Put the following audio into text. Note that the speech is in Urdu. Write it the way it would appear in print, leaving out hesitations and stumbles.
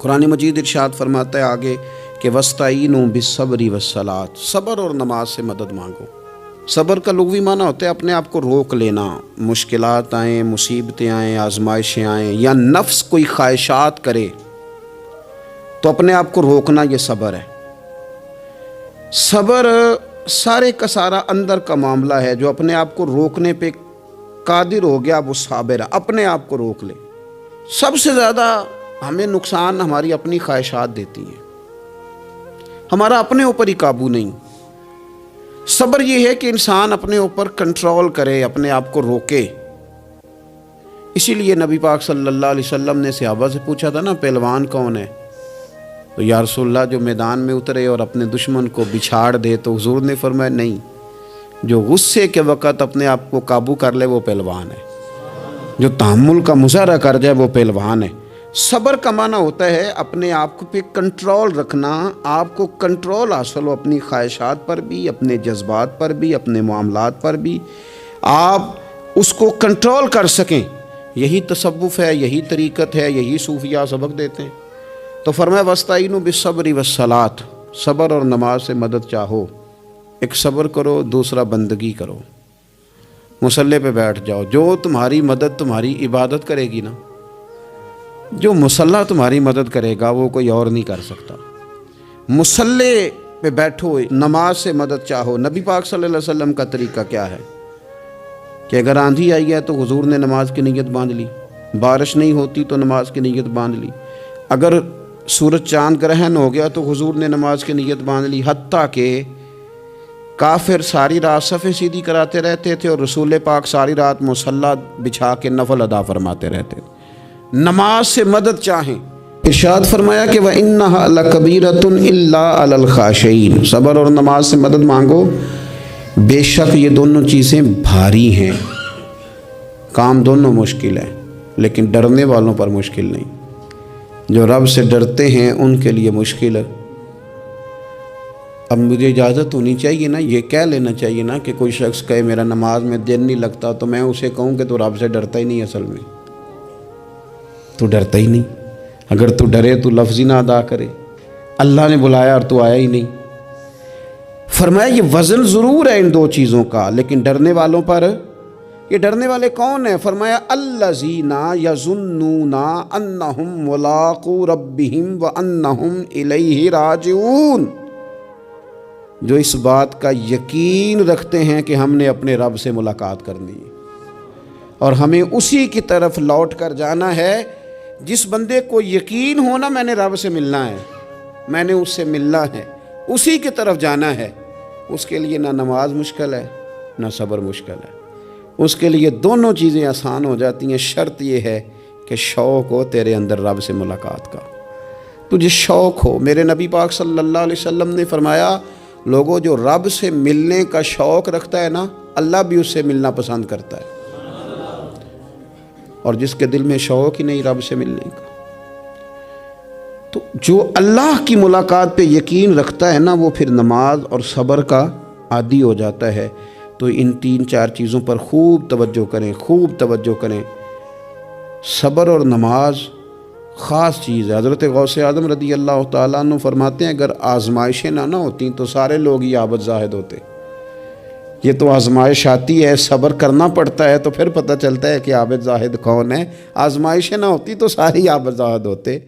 قرآن مجید ارشاد فرماتا ہے آگے کہ وَاسْتَعِینُوا بِالصَّبْرِ وَالصَّلَاةِ، صبر اور نماز سے مدد مانگو۔ صبر کا لغوی معنی ہوتا ہے اپنے آپ کو روک لینا، مشکلات آئیں، مصیبتیں آئیں، آزمائشیں آئیں یا نفس کوئی خواہشات کرے تو اپنے آپ کو روکنا، یہ صبر ہے۔ صبر سارے کا سارا اندر کا معاملہ ہے، جو اپنے آپ کو روکنے پہ قادر ہو گیا وہ صابر ہے، اپنے آپ کو روک لے۔ سب سے زیادہ ہمیں نقصان ہماری اپنی خواہشات دیتی ہیں، ہمارا اپنے اوپر ہی قابو نہیں۔ صبر یہ ہے کہ انسان اپنے اوپر کنٹرول کرے، اپنے آپ کو روکے۔ اسی لیے نبی پاک صلی اللہ علیہ وسلم نے صحابہ سے پوچھا تھا نا پہلوان کون ہے؟ تو یا رسول اللہ جو میدان میں اترے اور اپنے دشمن کو بچھاڑ دے، تو حضور نے فرمایا نہیں، جو غصے کے وقت اپنے آپ کو قابو کر لے وہ پہلوان ہے، جو تحمل کا مظاہرہ کر جائے وہ پہلوان ہے۔ صبر کا معنی ہوتا ہے اپنے آپ پہ کنٹرول رکھنا، آپ کو کنٹرول حاصل ہو اپنی خواہشات پر بھی، اپنے جذبات پر بھی، اپنے معاملات پر بھی، آپ اس کو کنٹرول کر سکیں۔ یہی تصوف ہے، یہی طریقت ہے، یہی صوفیاء سبق دیتے ہیں۔ تو فرمایا وَاسْتَعِینُوا بِالصَّبْرِ وَالصَّلَاةِ، صبر اور نماز سے مدد چاہو۔ ایک صبر کرو، دوسرا بندگی کرو، مصلی پہ بیٹھ جاؤ۔ جو تمہاری مدد تمہاری عبادت کرے گی نا، جو مصلی تمہاری مدد کرے گا وہ کوئی اور نہیں کر سکتا۔ مصلی پہ بیٹھو، نماز سے مدد چاہو۔ نبی پاک صلی اللہ علیہ وسلم کا طریقہ کیا ہے کہ اگر آندھی آئی ہے تو حضور نے نماز کی نیت باندھ لی، بارش نہیں ہوتی تو نماز کی نیت باندھ لی، اگر سورج چاند گرہن ہو گیا تو حضور نے نماز کی نیت باندھ لی، حتیٰ کہ کافر ساری رات صفیں سیدھی کراتے رہتے تھے اور رسول پاک ساری رات مصلی بچھا کے نفل ادا فرماتے رہتے تھے۔ نماز سے مدد چاہیں۔ ارشاد فرمایا کہ وَإِنَّهَا لَكَبِيرَةٌ إِلَّا عَلَى الْخَاشِعِينَ، صبر اور نماز سے مدد مانگو، بے شک یہ دونوں چیزیں بھاری ہیں، کام دونوں مشکل ہے، لیکن ڈرنے والوں پر مشکل نہیں۔ جو رب سے ڈرتے ہیں ان کے لیے مشکل ہے۔ اب مجھے اجازت ہونی چاہیے نا، یہ کہہ لینا چاہیے نا کہ کوئی شخص کہے میرا نماز میں دل نہیں لگتا، تو میں اسے کہوں کہ تو رب سے ڈرتا ہی نہیں، اصل میں تو ڈرتا ہی نہیں۔ اگر تو ڈرے تو لفظ ہی نہ ادا کرے، اللہ نے بلایا اور تو آیا ہی نہیں۔ فرمایا یہ وزن ضرور ہے ان دو چیزوں کا، لیکن ڈرنے والوں پر، یہ ڈرنے والے کون ہیں؟ فرمایا الذین یظنون انہم ملاقو ربہم وانہم الیہ راجعون، جو اس بات کا یقین رکھتے ہیں کہ ہم نے اپنے رب سے ملاقات کرنی ہے اور ہمیں اسی کی طرف لوٹ کر جانا ہے۔ جس بندے کو یقین ہونا میں نے رب سے ملنا ہے، میں نے اس سے ملنا ہے، اسی کی طرف جانا ہے، اس کے لیے نہ نماز مشکل ہے نہ صبر مشکل ہے، اس کے لیے دونوں چیزیں آسان ہو جاتی ہیں۔ شرط یہ ہے کہ شوق ہو تیرے اندر رب سے ملاقات کا، تجھے شوق ہو۔ میرے نبی پاک صلی اللہ علیہ وسلم نے فرمایا لوگوں جو رب سے ملنے کا شوق رکھتا ہے نا، اللہ بھی اس سے ملنا پسند کرتا ہے، اور جس کے دل میں شوق ہی نہیں رب سے ملنے کا، تو جو اللہ کی ملاقات پہ یقین رکھتا ہے نا وہ پھر نماز اور صبر کا عادی ہو جاتا ہے۔ تو ان تین چار چیزوں پر خوب توجہ کریں، خوب توجہ کریں۔ صبر اور نماز خاص چیز ہے۔ حضرت غوث اعظم رضی اللہ تعالیٰ عنہ فرماتے ہیں اگر آزمائشیں نہ ہوتیں تو سارے لوگ ہی عابد زاہد ہوتے۔ یہ تو آزمائش آتی ہے، صبر کرنا پڑتا ہے، تو پھر پتہ چلتا ہے کہ عابد زاہد کون ہے۔ آزمائشیں نہ ہوتی تو سارے عابد زاہد ہوتے۔